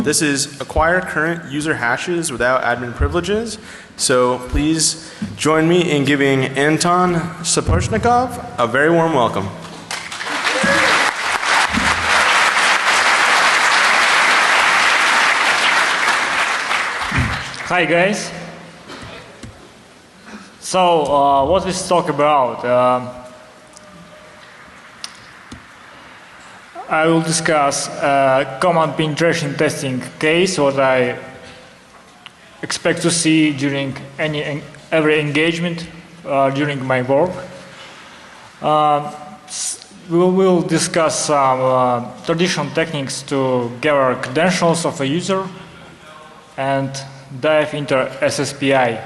This is acquire current user hashes without admin privileges. So please join me in giving Anton Sapozhnikov a very warm welcome. Hi guys. So what we talk about? I will discuss common penetration testing case, what I expect to see during every engagement during my work. We will discuss some traditional techniques to gather credentials of a user and dive into SSPI.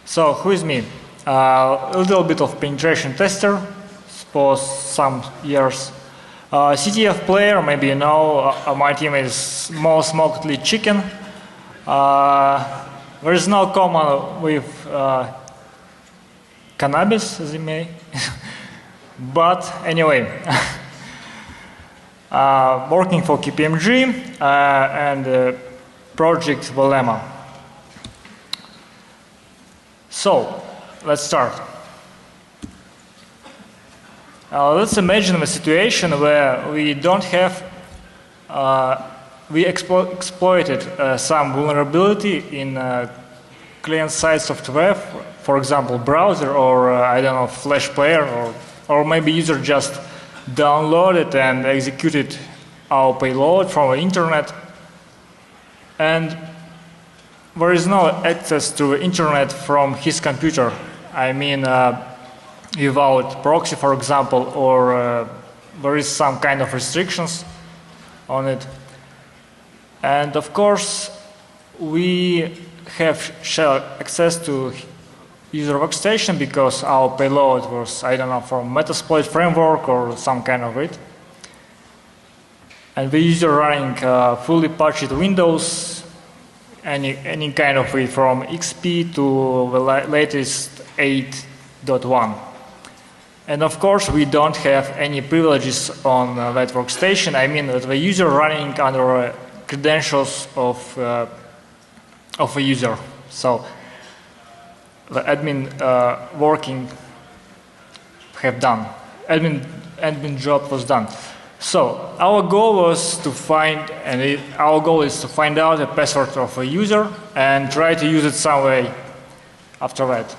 So who is me? A little bit of penetration tester for some years. CTF player, maybe you know, my team is More Smoked Leet Chicken. There is no common with cannabis, as you may. But anyway, working for KPMG and project Volema. So, let's start. Let's imagine a situation where we don't have, we exploited some vulnerability in client-side software, for example, browser or I don't know, Flash player, or maybe user just downloaded and executed our payload from the internet, and there is no access to the internet from his computer. I mean, without proxy, for example, or there is some kind of restrictions on it. And of course, we have shared access to user workstation because our payload was, I don't know, from Metasploit framework or some kind of it. And the user running fully patched Windows, any kind of it from XP to the latest 8.1. And of course, we don't have any privileges on that workstation. I mean, the user running under credentials of a user. So the admin working have done. Admin job was done. So our goal was to find, and our goal is to find out the password of a user and try to use it some way after that.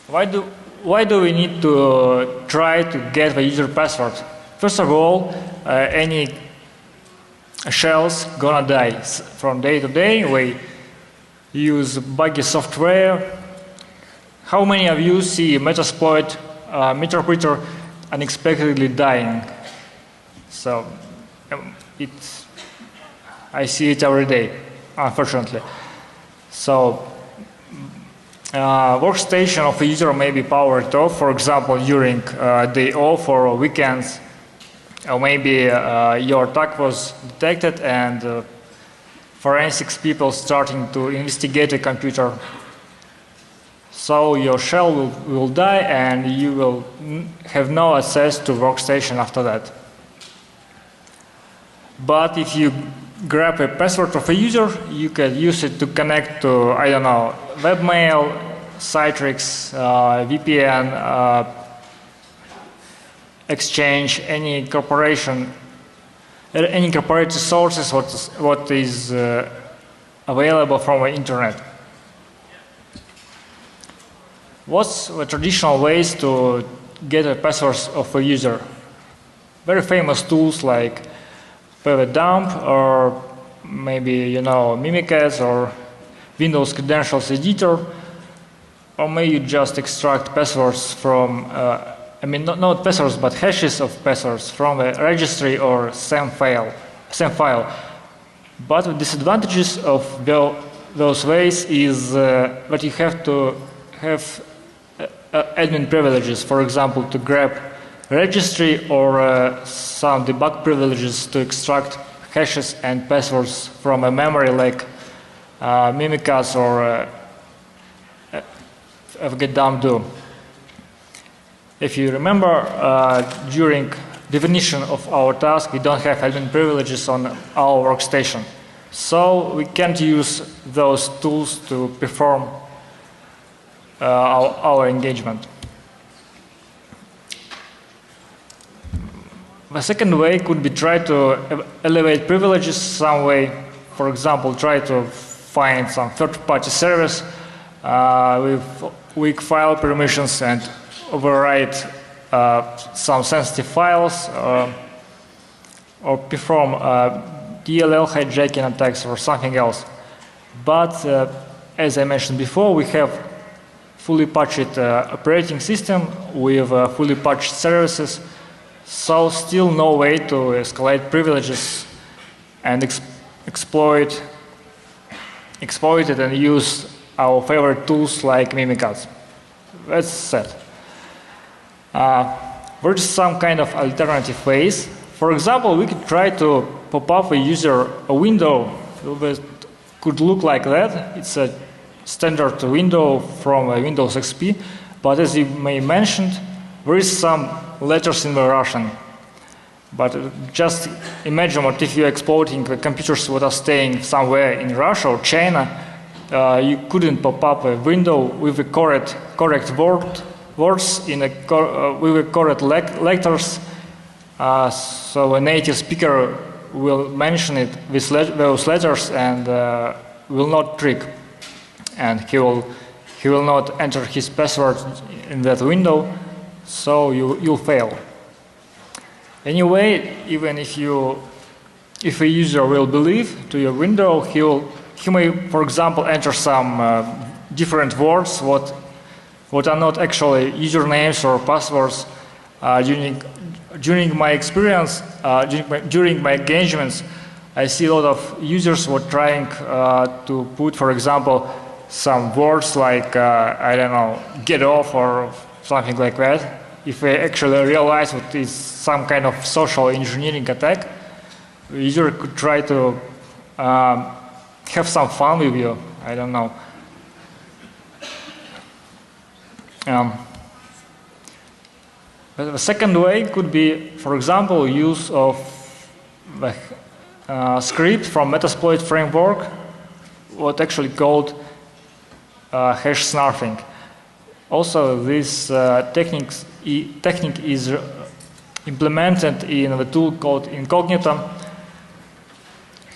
Why do we need to try to get the user password? First of all, any shells gonna die. From day to day, we use buggy software. How many of you see Metasploit interpreter unexpectedly dying? So I see it every day, unfortunately. So workstation of a user may be powered off, for example, during day off or weekends, or maybe your attack was detected and forensics people starting to investigate the computer. So your shell will die and you will have no access to workstation after that. But if you grab a password of a user, you can use it to connect to, I don't know, webmail, Citrix, VPN, Exchange, any corporation, any corporate sources what is available from the internet. What's the traditional ways to get a password of a user? Very famous tools like pwned or maybe you know Mimikatz or Windows Credentials Editor, or maybe you just extract passwords from I mean not passwords but hashes of passwords from a registry or SAM file. But the disadvantages of those ways is that you have to have admin privileges, for example, to grab registry or some debug privileges to extract hashes and passwords from a memory like Mimikatz or fgetdump do. If you remember, during definition of our task, we don't have admin privileges on our workstation. So we can't use those tools to perform our engagement. The second way could be try to elevate privileges some way. For example, try to find some third-party service with weak file permissions and overwrite some sensitive files, or perform DLL hijacking attacks or something else. But as I mentioned before, we have fully patched operating system with fully patched services, so still no way to escalate privileges and exploit it and use our favorite tools like Mimikatz. That's set. There is some kind of alternative ways. For example, we could try to pop up a window that could look like that. It's a standard window from Windows XP, but as you may mentioned, there is some letters in the Russian. But just imagine what if you're exploiting the computers that are staying somewhere in Russia or China, you couldn't pop up a window with the correct words in with the correct letters, so a native speaker will mention it with those letters and will not trick, and he will not enter his password in that window, so you'll fail. Anyway, even if a user will believe to your window, he may, for example, enter some different words what are not actually usernames or passwords. During my experience, during my engagements, I see a lot of users were trying to put, for example, some words like, I don't know, get off or something like that. If they actually realize what is some kind of social engineering attack, the user could try to have some fun with you. I don't know. But the second way could be, for example, use of the script from Metasploit framework, what actually called hash snarfing. Also, this technique is implemented in the tool called Incognito.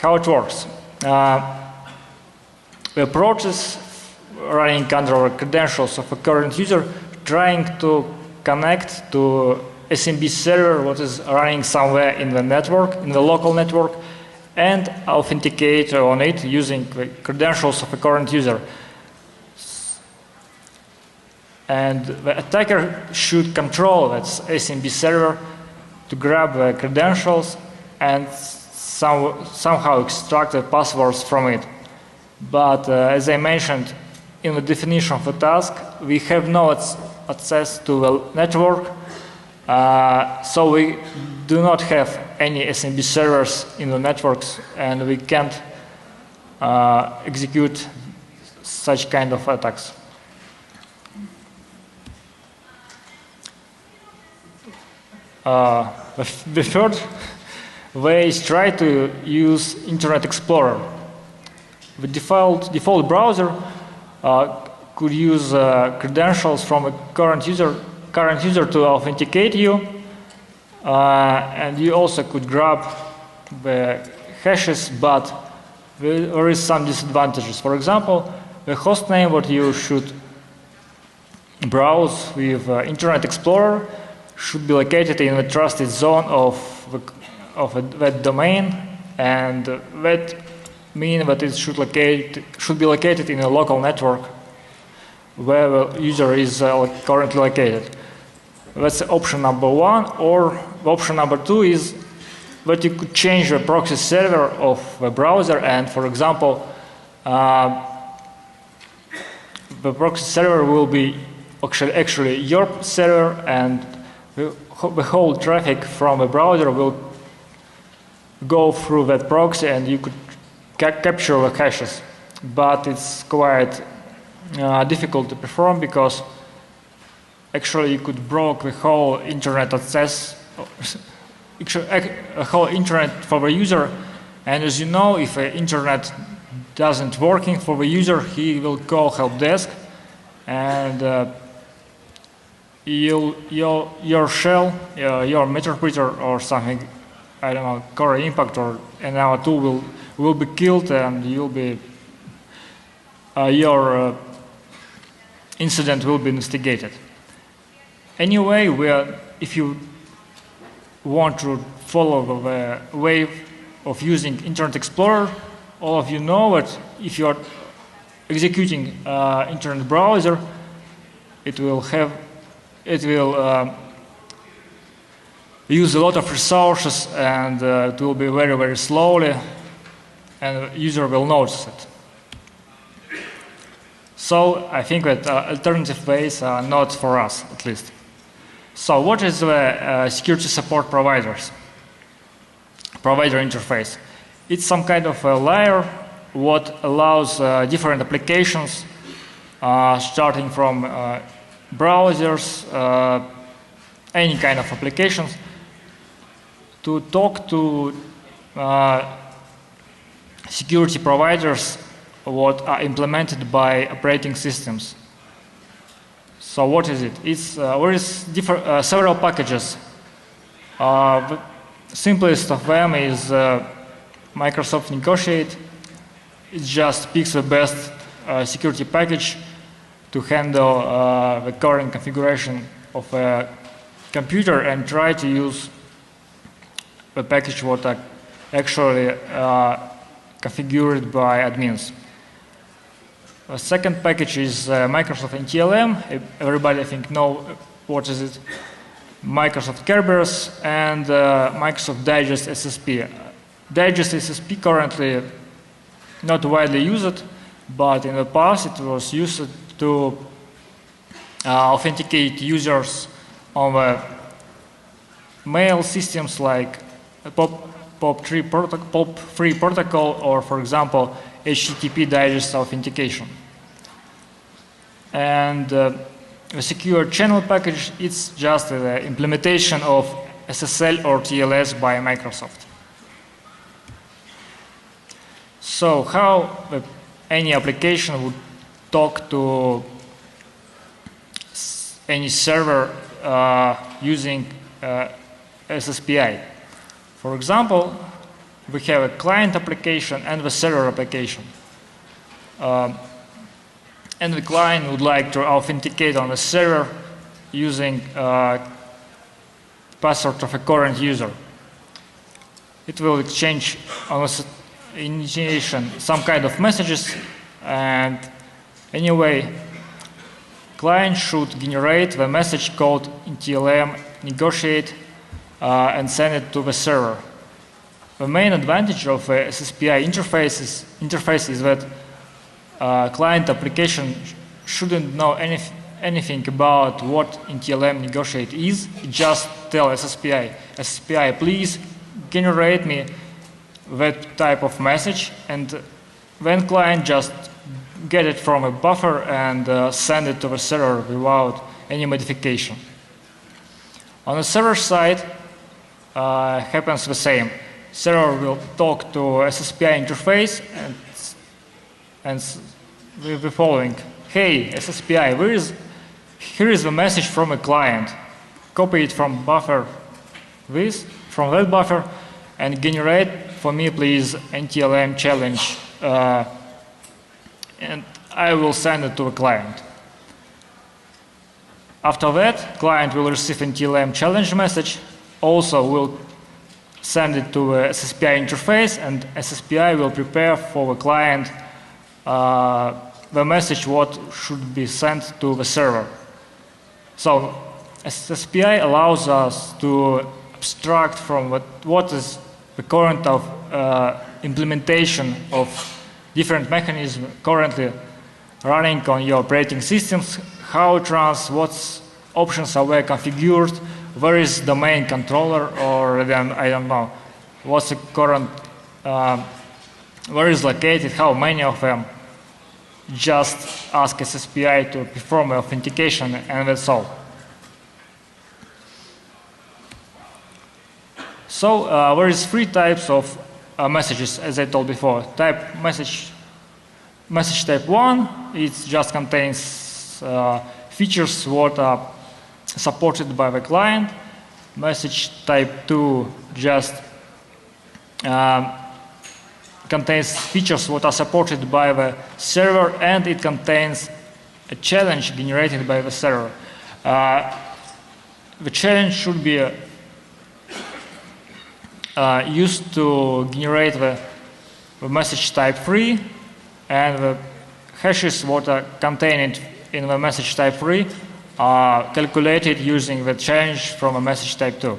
How it works? The process running under credentials of a current user trying to connect to SMB server what is running somewhere in the network, in the local network, and authenticate on it using the credentials of a current user. And the attacker should control that SMB server to grab the credentials and somehow extract the passwords from it. But as I mentioned, in the definition of the task, we have no access to the network, so we do not have any SMB servers in the networks, and we can't execute such kind of attacks. The third way is try to use Internet Explorer. The default browser could use credentials from a current user to authenticate you, and you also could grab the hashes, but there is some disadvantages. For example, the hostname what you should browse with Internet Explorer should be located in the trusted zone of that domain, and that means that it should be located in a local network where the user is currently located. That's option number one. Or option number two is that you could change the proxy server of the browser, and for example, the proxy server will be actually your server, and the whole traffic from the browser will go through that proxy, and you could capture the hashes. But it's quite difficult to perform, because actually you could block the whole internet access whole internet for the user. And as you know, if the internet doesn't working for the user, he will call help desk, and your shell, your meterpreter or something, I don't know, core impact or another tool will be killed, and you'll be your incident will be investigated. Anyway, if you want to follow the way of using Internet Explorer, all of you know that if you are executing internet browser, it will use a lot of resources, and it will be very, very slowly, and the user will notice it. So I think that alternative ways are not for us, at least. So what is the security support provider interface? It's some kind of a layer what allows different applications, starting from browsers, any kind of applications, to talk to security providers what are implemented by operating systems. So what is it? There is several packages. The simplest of them is Microsoft Negotiate. It just picks the best security package to handle the current configuration of a computer and try to use the package what are actually configured by admins. The second package is Microsoft NTLM. Everybody I think know what is it. Microsoft Kerberos and Microsoft Digest SSP. Digest SSP currently not widely used, but in the past it was used to authenticate users on the mail systems like POP3 protocol, or for example HTTP digest authentication. And the secure channel package, it's just the implementation of SSL or TLS by Microsoft. So how any application would talk to any server using SSPI? For example, we have a client application and the server application. And the client would like to authenticate on the server using password of a current user. It will exchange on initiation some kind of messages, and anyway, client should generate the message called NTLM negotiate and send it to the server. The main advantage of a SSPI interface is that client application shouldn't know anything about what NTLM negotiate is. Just tell SSPI, please generate me that type of message, and then client just get it from a buffer and send it to the server without any modification. On the server side, happens the same. Server will talk to SSPI interface and with the following: hey SSPI, here is the message from a client. Copy it from buffer from that buffer and generate for me please NTLM challenge, and I will send it to the client. After that, client will receive NTLM challenge message, also will send it to a SSPI interface, and SSPI will prepare for the client the message what should be sent to the server. So SSPI allows us to abstract from what is the current of implementation of different mechanisms currently running on your operating systems, how it runs, what options are where configured, where is the main controller, or then I don't know what's the current, where is located, how many of them. Just ask SSPI to perform authentication, and that's all. So there is three types of messages, as I told before. Message type 1, it just contains features what are supported by the client. Message type 2 just contains features what are supported by the server, and it contains a challenge generated by the server. The challenge should be used to generate the message type 3, and the hashes what are contained in the message type 3 are calculated using the challenge from a message type 2.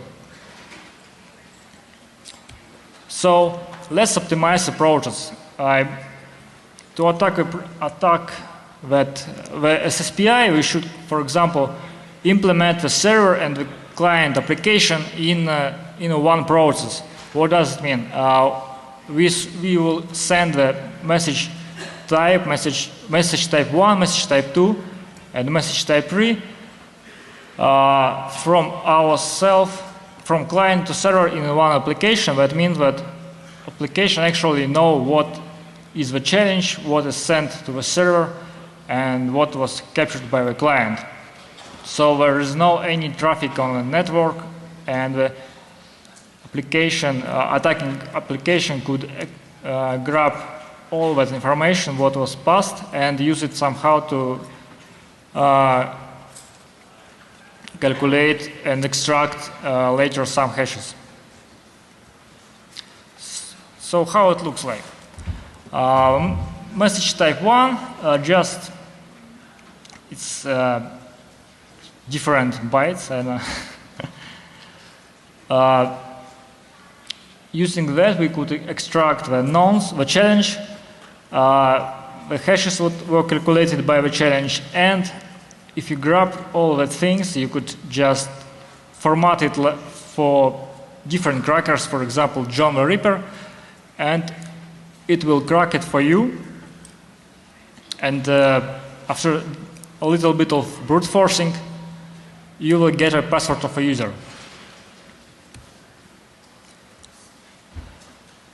So let's optimize approaches. To attack that the SSPI, we should, for example, implement the server and the client application in one process. What does it mean? We will send the message type 1, message type 2, and message type 3 from client to server in one application. That means that application actually know what is the challenge, what is sent to the server, and what was captured by the client. So there is no any traffic on the network, and the attacking application could grab all that information what was passed and use it somehow to calculate and extract later some hashes. So how it looks like? Message type 1 just it's different bytes, and using that we could extract the nonce, the challenge, the hashes were calculated by the challenge, and if you grab all the things, you could just format it for different crackers, for example, John the Ripper, and it will crack it for you. And after a little bit of brute forcing, you will get a password of a user.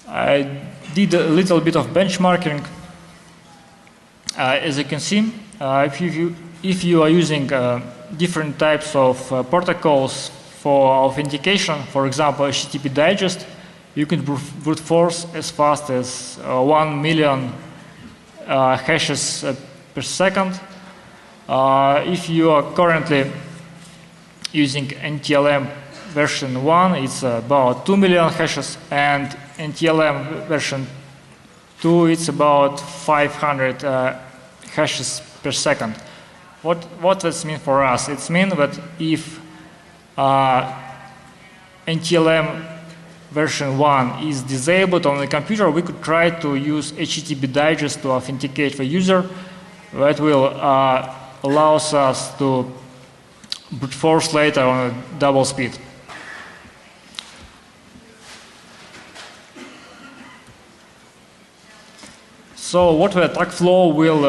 I did a little bit of benchmarking. As you can see, if you are using different types of protocols for authentication, for example, HTTP digest, you can brute force as fast as 1 million hashes per second. If you are currently using NTLM version 1, it's about 2 million hashes, and NTLM version 2, it's about 500 hashes per second. What does it mean for us? It means that if NTLM version 1 is disabled on the computer, we could try to use HTTP digest to authenticate the user. That will allow us to brute force later on a double speed. So what the attack flow will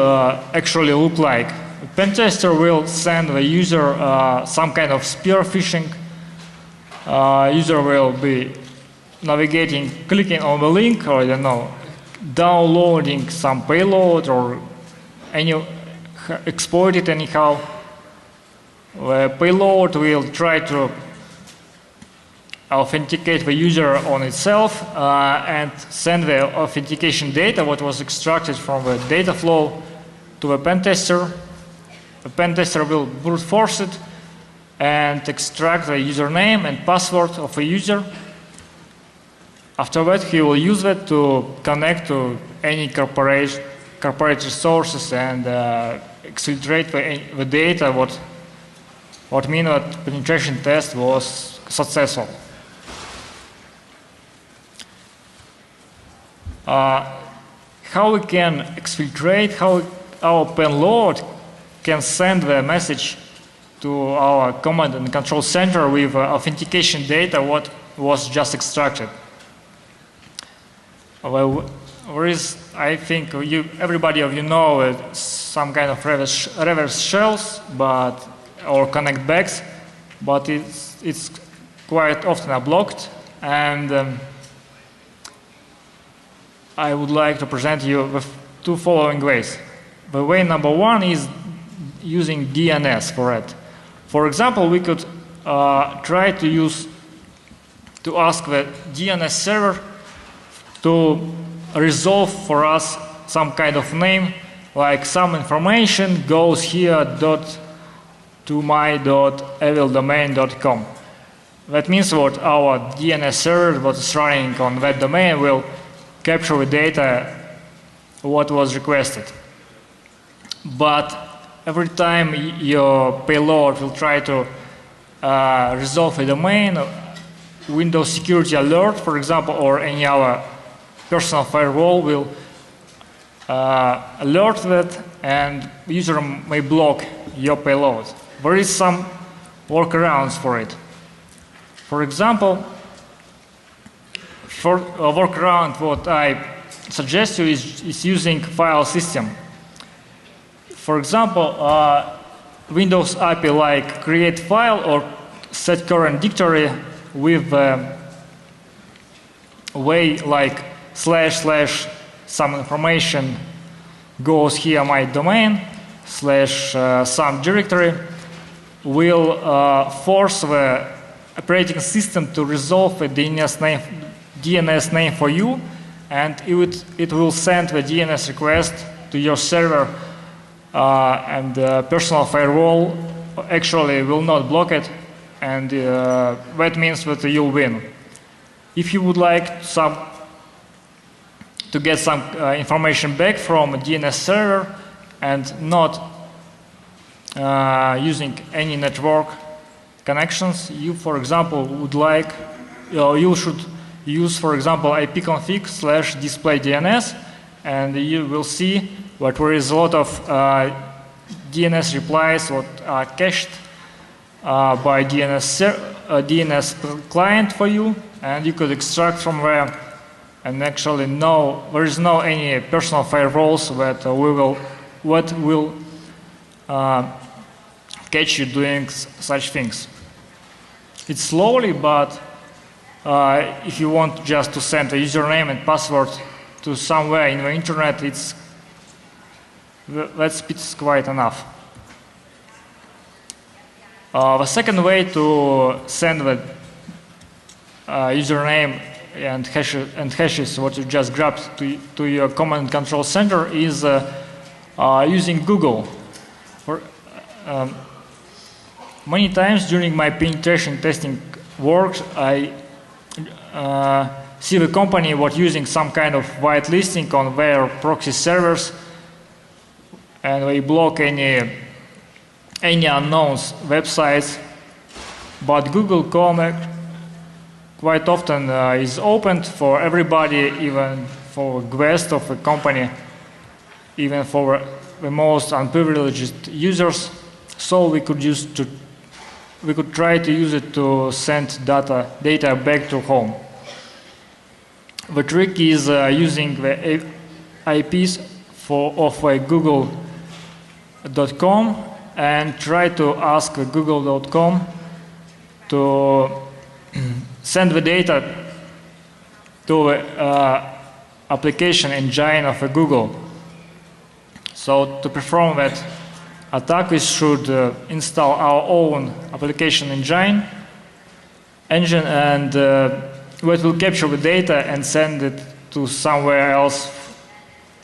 actually look like? The pen tester will send the user some kind of spear phishing. User will be navigating, clicking on the link, or I don't know, downloading some payload or exploit it anyhow. The payload will try to authenticate the user on itself and send the authentication data, what was extracted from the data flow, to the pen tester. The pen tester will brute force it and extract the username and password of a user. After that, he will use that to connect to any corporate resources and exfiltrate the data, what means that penetration test was successful. How we can exfiltrate, how our payload can send the message to our command and control center with authentication data what was just extracted. Well, there is, I think, everybody of you know some kind of reverse shells, or connect backs, but it's quite often blocked. and I would like to present you with two following ways. The way number one is using DNS for it. For example, we could try to ask the DNS server to resolve for us some kind of name, like some information goes here to my.evildomain.com. That means what our DNS server that is running on that domain will capture the data what was requested. But every time your payload will try to resolve a domain, Windows Security Alert, for example, or any other personal firewall will alert that, and user may block your payload. There is some workarounds for it. For example, for a workaround, what I suggest you is using file system. For example, Windows API like create file or set current directory with way like / some information goes here my domain / some directory will force the operating system to resolve a DNS name for you, and it will send the DNS request to your server, and the personal firewall actually will not block it, and that means that you'll win. If you would like to get some information back from a DNS server and not using any network connections, you, for example, would like, you should use, for example, ipconfig / display DNS, and you will see that there is a lot of DNS replies that are cached by DNS client for you, and you could extract from there. And actually, there is no any personal firewalls that will catch you doing such things. It's slowly, but if you want just to send a username and password to somewhere in the internet, that speeds quite enough. The second way to send the username and hashes what you just grabbed to your command and control center is using Google. Many times during my penetration testing work, I see the company using some kind of whitelisting on their proxy servers, and they block any unknown websites. But Google.com quite often is opened for everybody, even for guests of a company, even for the most unprivileged users. So we could try to use it to send data back to home. The trick is using the IPs of google.com and try to ask google.com to send the data to the application engine of Google. So to perform that attack, we should install our own application engine, and that will capture the data and send it to somewhere else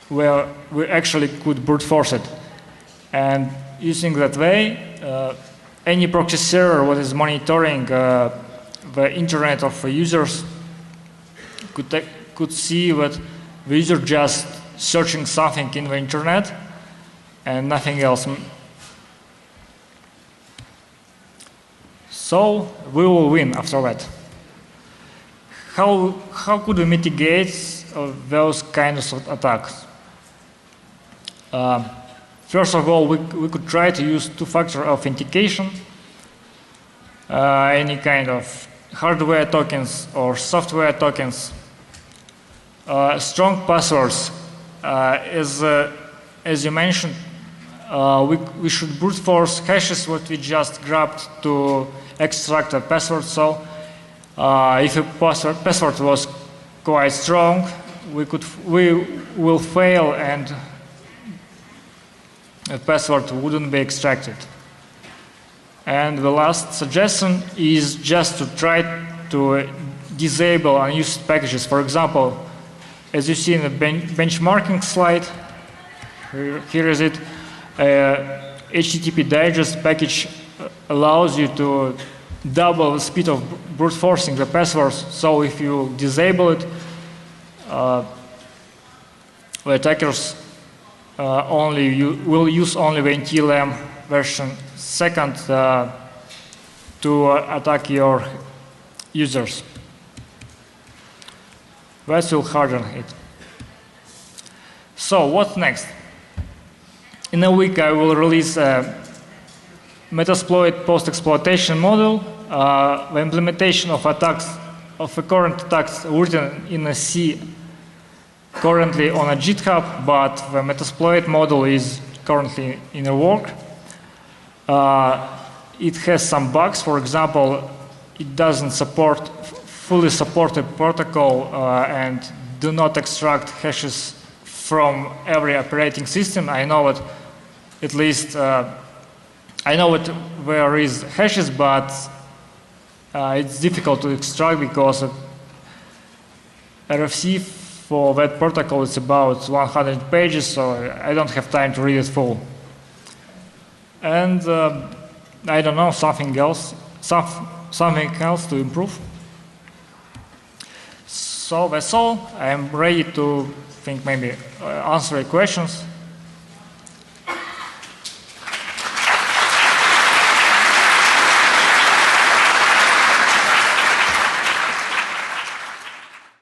where we actually could brute force it. And using that way, any proxy server that is monitoring the internet of users could see that the user just searching something in the internet and nothing else. So we will win after that. How could we mitigate those kinds of attacks? First of all, we could try to use two-factor authentication, any kind of hardware tokens or software tokens, strong passwords. As you mentioned, we should brute force hashes what we just grabbed to extract a password. So If a password was quite strong, we will fail and the password wouldn't be extracted. And the last suggestion is just to try to disable unused packages. For example, as you see in the benchmarking slide, here is it, HTTP digest package allows you to double the speed of brute forcing the passwords. So if you disable it, the attackers will use only the NTLM version 2 to attack your users. That will harden it. So what's next? In a week I will release a Metasploit post-exploitation model, the implementation of attacks, of the current attacks written in a C currently on a GitHub, but the Metasploit model is currently in a work. It has some bugs. For example, it doesn't fully support a protocol and do not extract hashes from every operating system. I know it, at least I know where is hashes, but it's difficult to extract because RFC for that protocol is about 100 pages, so I don't have time to read it full. And I don't know, something else to improve. So that's all. I'm ready to maybe answer your questions.